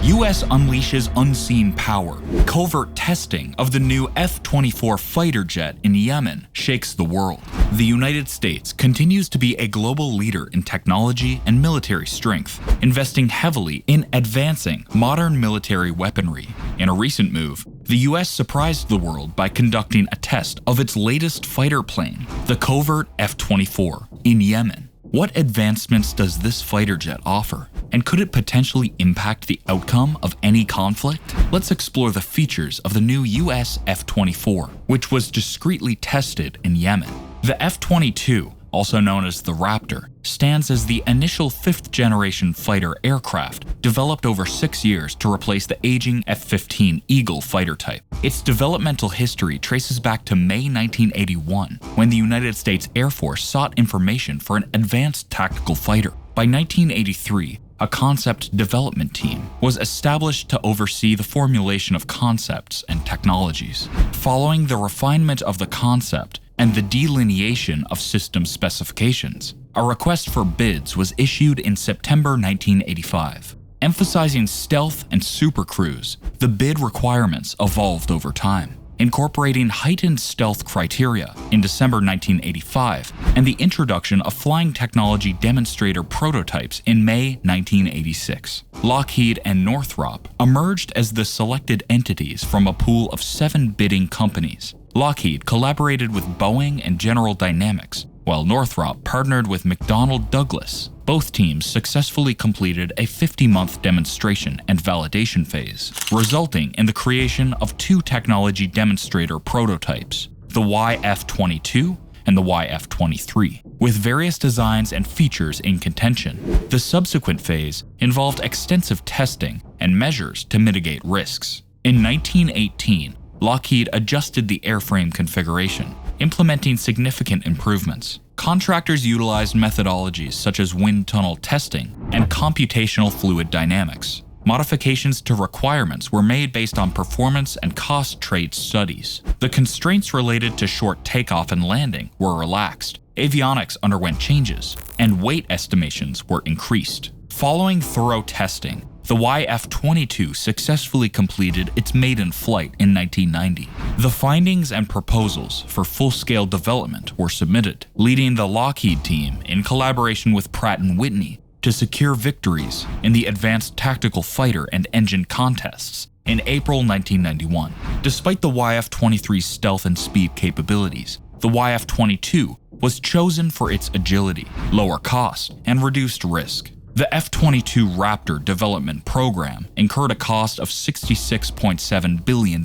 US unleashes unseen power. Covert testing of the new F-24 fighter jet in Yemen shakes the world. The United States continues to be a global leader in technology and military strength, investing heavily in advancing modern military weaponry. In a recent move, the US surprised the world by conducting a test of its latest fighter plane, the Covert F-24, in Yemen. What advancements does this fighter jet offer? And could it potentially impact the outcome of any conflict? Let's explore the features of the new US F-24, which was discreetly tested in Yemen. The F-22, also known as the Raptor, stands as the initial fifth-generation fighter aircraft developed over 6 years to replace the aging F-15 Eagle fighter type. Its developmental history traces back to May 1981, when the United States Air Force sought information for an advanced tactical fighter. By 1983, a concept development team was established to oversee the formulation of concepts and technologies. Following the refinement of the concept and the delineation of system specifications, a request for bids was issued in September 1985. Emphasizing stealth and supercruise, the bid requirements evolved over time, incorporating heightened stealth criteria in December 1985 and the introduction of flying technology demonstrator prototypes in May 1986. Lockheed and Northrop emerged as the selected entities from a pool of 7 bidding companies. Lockheed collaborated with Boeing and General Dynamics, while Northrop partnered with McDonnell Douglas. Both teams successfully completed a 50-month demonstration and validation phase, resulting in the creation of 2 technology demonstrator prototypes, the YF-22 and the YF-23, with various designs and features in contention. The subsequent phase involved extensive testing and measures to mitigate risks. In 1918, Lockheed adjusted the airframe configuration, implementing significant improvements. Contractors utilized methodologies such as wind tunnel testing and computational fluid dynamics. Modifications to requirements were made based on performance and cost trade studies. The constraints related to short takeoff and landing were relaxed, avionics underwent changes, and weight estimations were increased. Following thorough testing, the YF-22 successfully completed its maiden flight in 1990. The findings and proposals for full-scale development were submitted, leading the Lockheed team, in collaboration with Pratt & Whitney, to secure victories in the Advanced Tactical Fighter and Engine contests in April 1991. Despite the YF-23's stealth and speed capabilities, the YF-22 was chosen for its agility, lower cost, and reduced risk. The F-22 Raptor development program incurred a cost of $66.7 billion,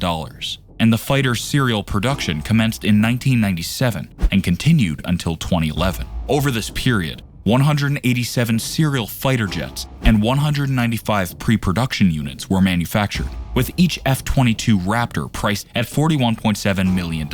and the fighter's serial production commenced in 1997 and continued until 2011. Over this period, 187 serial fighter jets and 195 pre-production units were manufactured, with each F-22 Raptor priced at $41.7 million.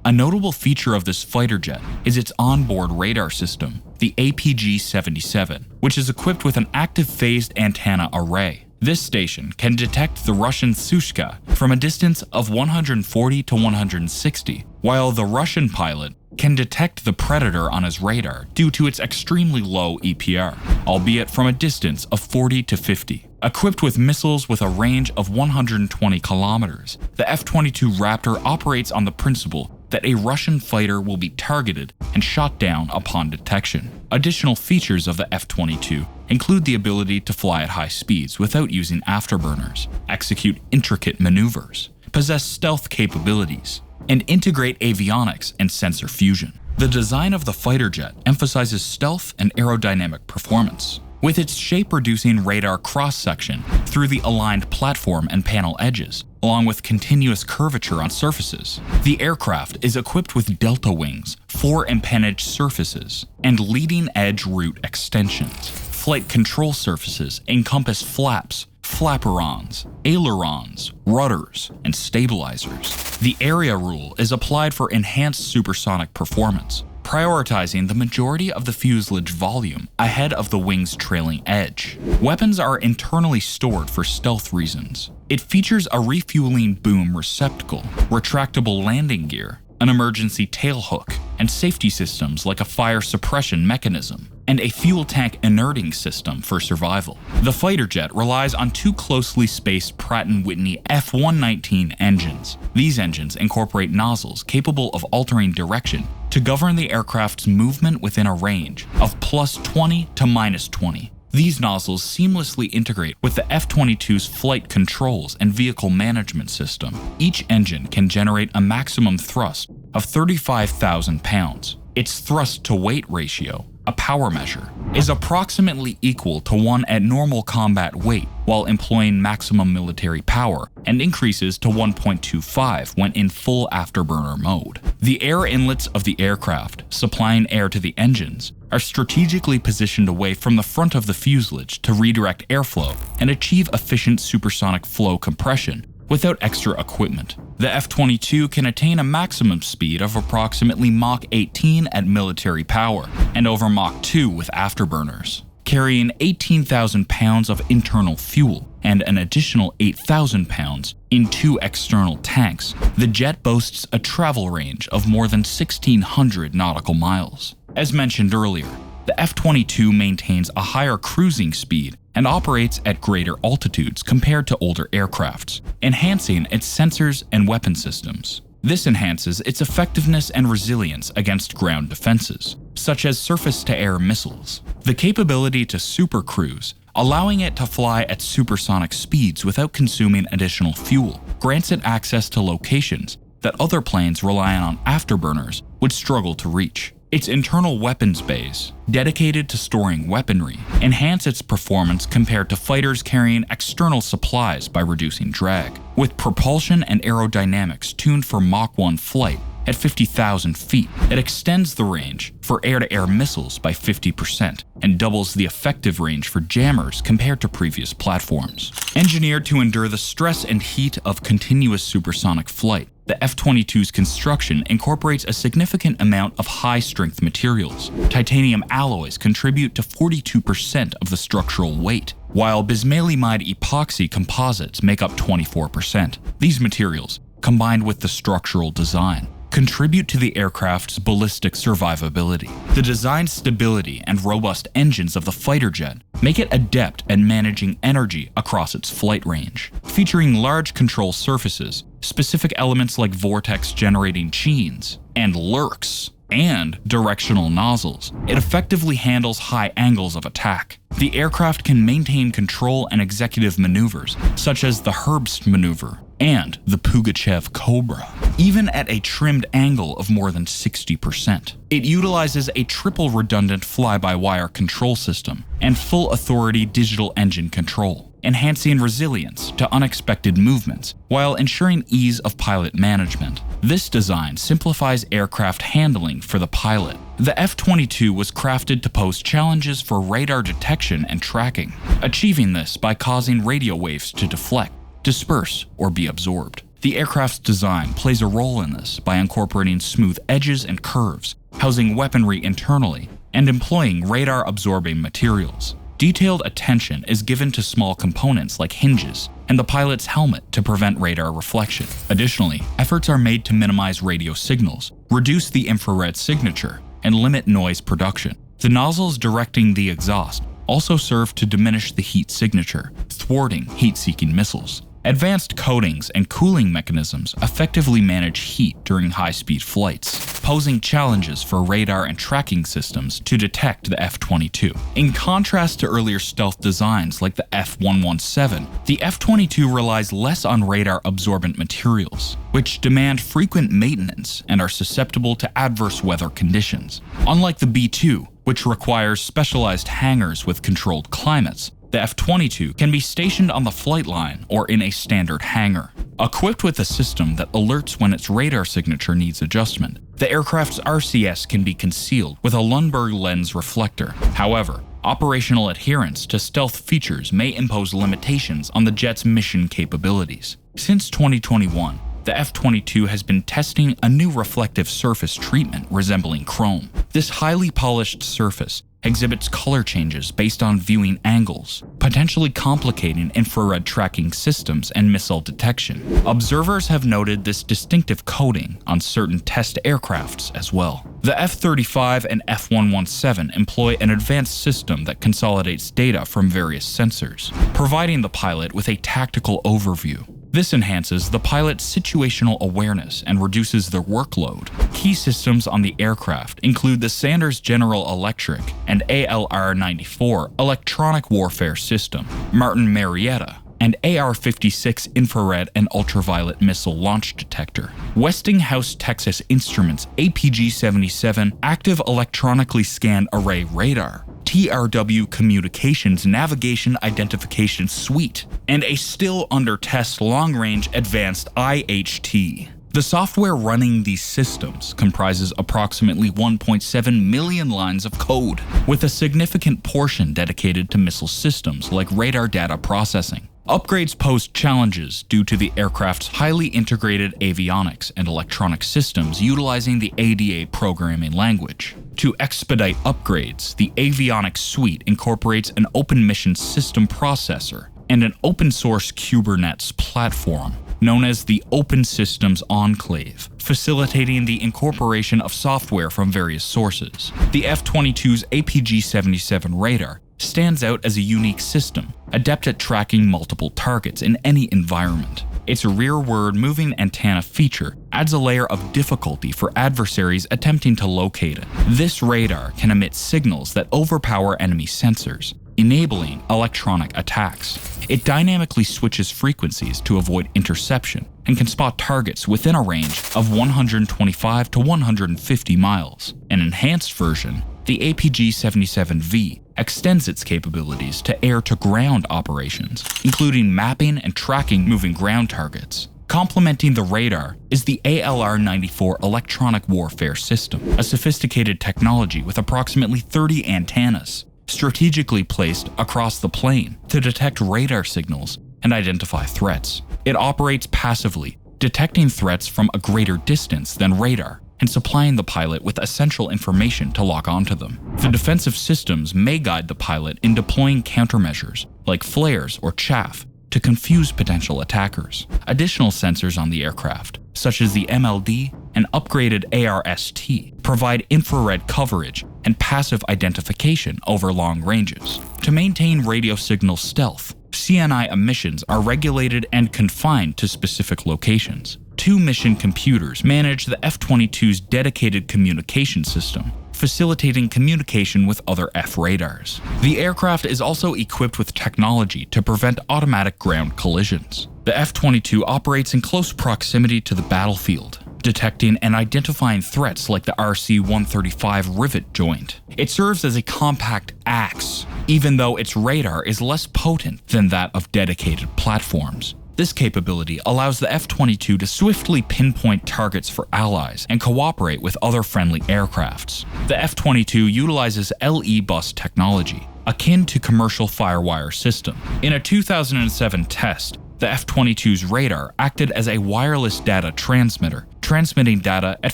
A notable feature of this fighter jet is its onboard radar system, the APG-77, which is equipped with an active phased antenna array. This station can detect the Russian Sushka from a distance of 140 to 160, while the Russian pilot can detect the Predator on his radar due to its extremely low EPR, albeit from a distance of 40 to 50. Equipped with missiles with a range of 120 kilometers, the F-22 Raptor operates on the principle that a Russian fighter will be targeted and shot down upon detection. Additional features of the F-22 include the ability to fly at high speeds without using afterburners, execute intricate maneuvers, possess stealth capabilities, and integrate avionics and sensor fusion. The design of the fighter jet emphasizes stealth and aerodynamic performance, with its shape-reducing radar cross-section through the aligned platform and panel edges, along with continuous curvature on surfaces. The aircraft is equipped with delta wings, 4 empennage surfaces, and leading-edge root extensions. Flight control surfaces encompass flaps, flaperons, ailerons, rudders, and stabilizers. The area rule is applied for enhanced supersonic performance, prioritizing the majority of the fuselage volume ahead of the wing's trailing edge. Weapons are internally stored for stealth reasons. It features a refueling boom receptacle, retractable landing gear, an emergency tailhook, and safety systems like a fire suppression mechanism. and a fuel tank inerting system for survival. The fighter jet relies on two closely spaced Pratt & Whitney F-119 engines. These engines incorporate nozzles capable of altering direction to govern the aircraft's movement within a range of +20 to -20. These nozzles seamlessly integrate with the F-22's flight controls and vehicle management system. Each engine can generate a maximum thrust of 35,000 pounds. Its thrust-to-weight ratio, a power measure, is approximately equal to one at normal combat weight while employing maximum military power, and increases to 1.25 when in full afterburner mode. The air inlets of the aircraft, supplying air to the engines, are strategically positioned away from the front of the fuselage to redirect airflow and achieve efficient supersonic flow compression without extra equipment. The F-22 can attain a maximum speed of approximately Mach 18 at military power and over Mach 2 with afterburners, carrying 18,000 pounds of internal fuel and an additional 8,000 pounds in two external tanks. The jet boasts a travel range of more than 1,600 nautical miles. As mentioned earlier, the F-22 maintains a higher cruising speed and operates at greater altitudes compared to older aircrafts, enhancing its sensors and weapon systems. This enhances its effectiveness and resilience against ground defenses, such as surface-to-air missiles. The capability to supercruise, allowing it to fly at supersonic speeds without consuming additional fuel, grants it access to locations that other planes relying on afterburners would struggle to reach. Its internal weapons bays, dedicated to storing weaponry, enhance its performance compared to fighters carrying external supplies by reducing drag. With propulsion and aerodynamics tuned for Mach 1 flight at 50,000 feet, it extends the range for air-to-air missiles by 50% and doubles the effective range for jammers compared to previous platforms. Engineered to endure the stress and heat of continuous supersonic flight, the F-22's construction incorporates a significant amount of high-strength materials. Titanium alloys contribute to 42% of the structural weight, while bismaleimide epoxy composites make up 24%. These materials, combined with the structural design, contribute to the aircraft's ballistic survivability. The design stability and robust engines of the fighter jet make it adept at managing energy across its flight range. Featuring large control surfaces, specific elements like vortex-generating chains and lurks, and directional nozzles, it effectively handles high angles of attack. The aircraft can maintain control and executive maneuvers, such as the Herbst maneuver and the Pugachev Cobra, even at a trimmed angle of more than 60%. It utilizes a triple redundant fly-by-wire control system and full authority digital engine control, enhancing resilience to unexpected movements while ensuring ease of pilot management. This design simplifies aircraft handling for the pilot. The F-22 was crafted to pose challenges for radar detection and tracking, achieving this by causing radio waves to deflect, disperse, or be absorbed. The aircraft's design plays a role in this by incorporating smooth edges and curves, housing weaponry internally, and employing radar-absorbing materials. Detailed attention is given to small components like hinges and the pilot's helmet to prevent radar reflection. Additionally, efforts are made to minimize radio signals, reduce the infrared signature, and limit noise production. The nozzles directing the exhaust also serve to diminish the heat signature, thwarting heat-seeking missiles. Advanced coatings and cooling mechanisms effectively manage heat during high-speed flights, posing challenges for radar and tracking systems to detect the F-22. In contrast to earlier stealth designs like the F-117, the F-22 relies less on radar-absorbent materials, which demand frequent maintenance and are susceptible to adverse weather conditions. Unlike the B-2, which requires specialized hangars with controlled climates, the F-22 can be stationed on the flight line or in a standard hangar. Equipped with a system that alerts when its radar signature needs adjustment, the aircraft's RCS can be concealed with a Lundberg lens reflector. However, operational adherence to stealth features may impose limitations on the jet's mission capabilities. Since 2021, the F-22 has been testing a new reflective surface treatment resembling chrome. This highly polished surface exhibits color changes based on viewing angles, potentially complicating infrared tracking systems and missile detection. Observers have noted this distinctive coding on certain test aircrafts as well. The F-35 and F-117 employ an advanced system that consolidates data from various sensors, providing the pilot with a tactical overview. This enhances the pilot's situational awareness and reduces their workload. Key systems on the aircraft include the Sanders General Electric and ALR-94 electronic warfare system, Martin Marietta, and AR-56 infrared and ultraviolet missile launch detector, Westinghouse Texas Instruments APG-77 active electronically scanned array radar, TRW Communications Navigation Identification Suite, and a still under test long-range advanced IHT. The software running these systems comprises approximately 1.7 million lines of code, with a significant portion dedicated to missile systems like radar data processing. Upgrades pose challenges due to the aircraft's highly integrated avionics and electronic systems utilizing the ADA programming language. To expedite upgrades, the avionics suite incorporates an open mission system processor and an open-source Kubernetes platform known as the Open Systems Enclave, facilitating the incorporation of software from various sources. The F-22's APG-77 radar stands out as a unique system, adept at tracking multiple targets in any environment. Its rearward moving antenna feature adds a layer of difficulty for adversaries attempting to locate it. This radar can emit signals that overpower enemy sensors, enabling electronic attacks. It dynamically switches frequencies to avoid interception and can spot targets within a range of 125 to 150 miles. An enhanced version, the APG-77V, extends its capabilities to air-to-ground operations, including mapping and tracking moving ground targets. Complementing the radar is the ALR-94 electronic warfare system, a sophisticated technology with approximately 30 antennas, strategically placed across the plane to detect radar signals and identify threats. It operates passively, detecting threats from a greater distance than radar, and supplying the pilot with essential information to lock onto them. The defensive systems may guide the pilot in deploying countermeasures, like flares or chaff, to confuse potential attackers. Additional sensors on the aircraft, such as the MLD and upgraded ARST, provide infrared coverage and passive identification over long ranges. To maintain radio signal stealth, CNI emissions are regulated and confined to specific locations. 2 mission computers manage the F-22's dedicated communication system, facilitating communication with other F radars. The aircraft is also equipped with technology to prevent automatic ground collisions. The F-22 operates in close proximity to the battlefield, detecting and identifying threats like the RC-135 rivet joint. It serves as a compact axe, even though its radar is less potent than that of dedicated platforms. This capability allows the F-22 to swiftly pinpoint targets for allies and cooperate with other friendly aircrafts. The F-22 utilizes LE-bus technology, akin to commercial firewire system. In a 2007 test, the F-22's radar acted as a wireless data transmitter, transmitting data at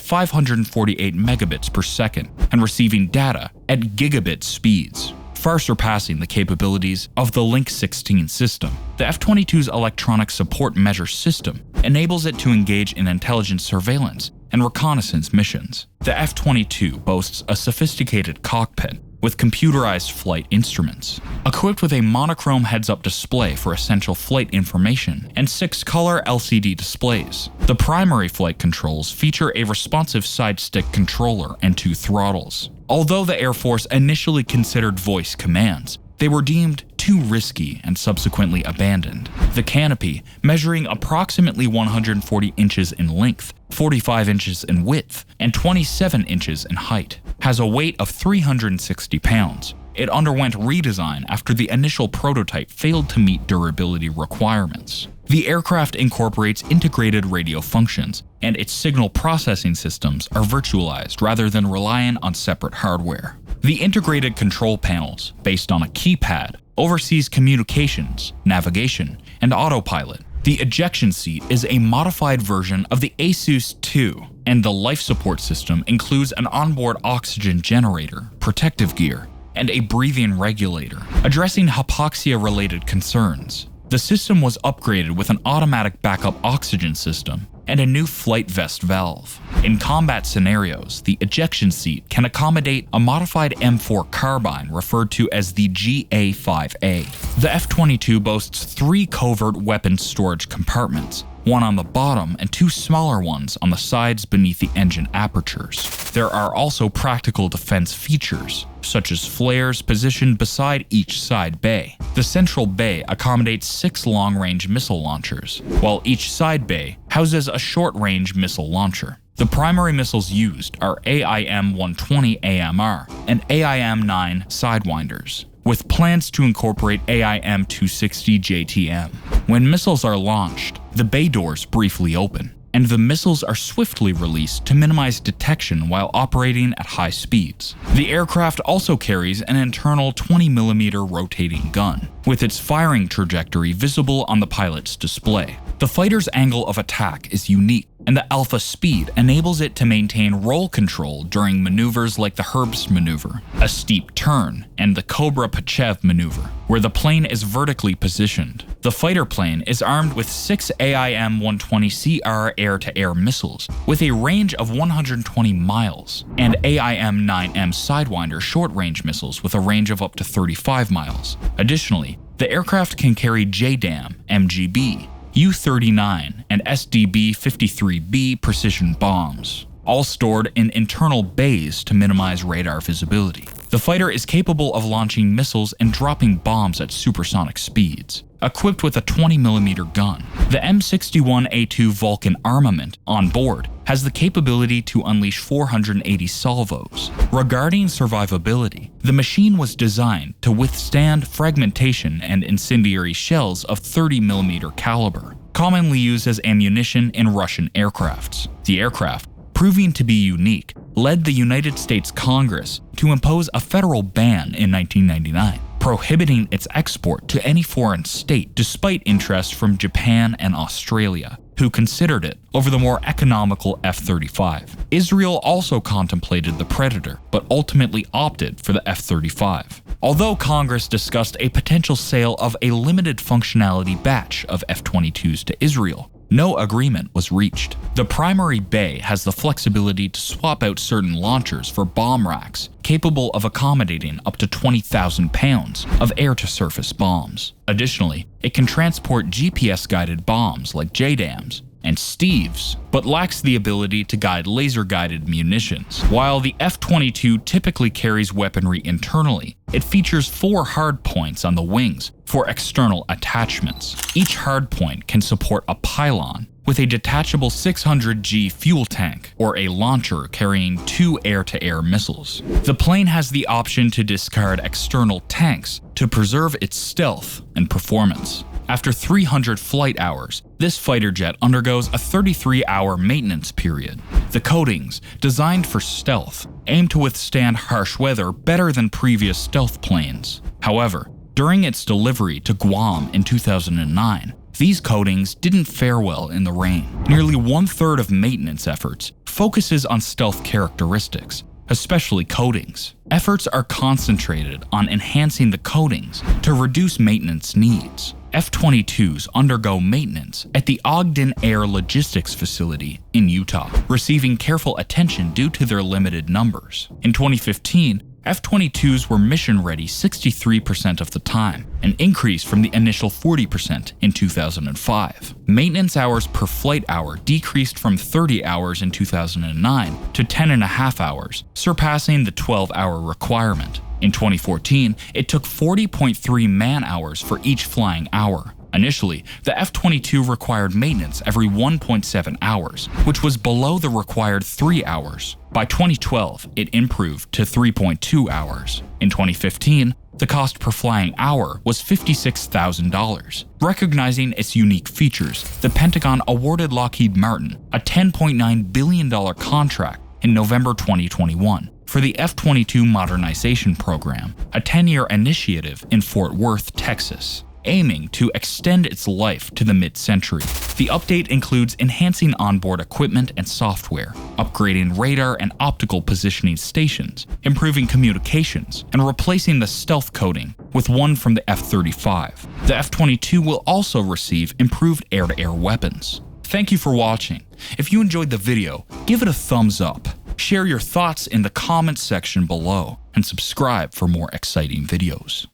548 megabits per second and receiving data at gigabit speeds, far surpassing the capabilities of the Link 16 system. The F-22's electronic support measure system enables it to engage in intelligence surveillance and reconnaissance missions. The F-22 boasts a sophisticated cockpit with computerized flight instruments, equipped with a monochrome heads-up display for essential flight information and 6-color LCD displays. The primary flight controls feature a responsive side stick controller and 2 throttles. Although the Air Force initially considered voice commands, they were deemed too risky and subsequently abandoned. The canopy, measuring approximately 140 inches in length, 45 inches in width, and 27 inches in height, has a weight of 360 pounds. It underwent redesign after the initial prototype failed to meet durability requirements. The aircraft incorporates integrated radio functions, and its signal processing systems are virtualized rather than relying on separate hardware. The integrated control panels, based on a keypad, oversees communications, navigation, and autopilot. The ejection seat is a modified version of the ASUS II, and the life support system includes an onboard oxygen generator, protective gear, and a breathing regulator, addressing hypoxia-related concerns. The system was upgraded with an automatic backup oxygen system and a new flight vest valve. In combat scenarios, the ejection seat can accommodate a modified M4 carbine referred to as the GA-5A. The F-22 boasts 3 covert weapons storage compartments, one on the bottom and 2 smaller ones on the sides beneath the engine apertures. There are also practical defense features, such as flares positioned beside each side bay. The central bay accommodates 6 long-range missile launchers, while each side bay houses a short-range missile launcher. The primary missiles used are AIM-120 AMR and AIM-9 Sidewinders, with plans to incorporate AIM-260 JTM. When missiles are launched, the bay doors briefly open, and the missiles are swiftly released to minimize detection while operating at high speeds. The aircraft also carries an internal 20mm rotating gun, with its firing trajectory visible on the pilot's display. The fighter's angle of attack is unique, and the alpha speed enables it to maintain roll control during maneuvers like the Herbst maneuver, a steep turn, and the Cobra Pachev maneuver, where the plane is vertically positioned. The fighter plane is armed with 6 AIM-120CR air-to-air missiles with a range of 120 miles, and AIM-9M Sidewinder short-range missiles with a range of up to 35 miles. Additionally, the aircraft can carry JDAM, MGB, U-39, and SDB-53B precision bombs, all stored in internal bays to minimize radar visibility. The fighter is capable of launching missiles and dropping bombs at supersonic speeds. Equipped with a 20mm gun, the M61A2 Vulcan armament on board has the capability to unleash 480 salvos. Regarding survivability, the machine was designed to withstand fragmentation and incendiary shells of 30mm caliber, commonly used as ammunition in Russian aircrafts. The aircraft, proving to be unique, led the United States Congress to impose a federal ban in 1999, prohibiting its export to any foreign state despite interest from Japan and Australia, who considered it over the more economical F-35. Israel also contemplated the Predator, but ultimately opted for the F-35. Although Congress discussed a potential sale of a limited functionality batch of F-22s to Israel, no agreement was reached. The primary bay has the flexibility to swap out certain launchers for bomb racks, capable of accommodating up to 20,000 pounds of air-to-surface bombs. Additionally, it can transport GPS-guided bombs like JDAMs and Steves, but lacks the ability to guide laser-guided munitions. While the F-22 typically carries weaponry internally, it features 4 hardpoints on the wings for external attachments. Each hardpoint can support a pylon with a detachable 600G fuel tank or a launcher carrying 2 air-to-air missiles. The plane has the option to discard external tanks to preserve its stealth and performance. After 300 flight hours, this fighter jet undergoes a 33-hour maintenance period. The coatings, designed for stealth, aim to withstand harsh weather better than previous stealth planes. However, during its delivery to Guam in 2009, these coatings didn't fare well in the rain. Nearly 1/3 of maintenance efforts focuses on stealth characteristics, especially coatings. Efforts are concentrated on enhancing the coatings to reduce maintenance needs. F-22s undergo maintenance at the Ogden Air Logistics Facility in Utah, receiving careful attention due to their limited numbers. In 2015, F-22s were mission-ready 63% of the time, an increase from the initial 40% in 2005. Maintenance hours per flight hour decreased from 30 hours in 2009 to 10.5 hours, surpassing the 12-hour requirement. In 2014, it took 40.3 man-hours for each flying hour. Initially, the F-22 required maintenance every 1.7 hours, which was below the required 3 hours. By 2012, it improved to 3.2 hours. In 2015, the cost per flying hour was $56,000. Recognizing its unique features, the Pentagon awarded Lockheed Martin a $10.9 billion contract in November 2021 for the F-22 modernization program, a 10-year initiative in Fort Worth, Texas. aiming to extend its life to the mid-century. The update includes enhancing onboard equipment and software, upgrading radar and optical positioning stations, improving communications, and replacing the stealth coating with one from the F-35. The F-22 will also receive improved air-to-air weapons. Thank you for watching. If you enjoyed the video, give it a thumbs up, share your thoughts in the comments section below, and subscribe for more exciting videos.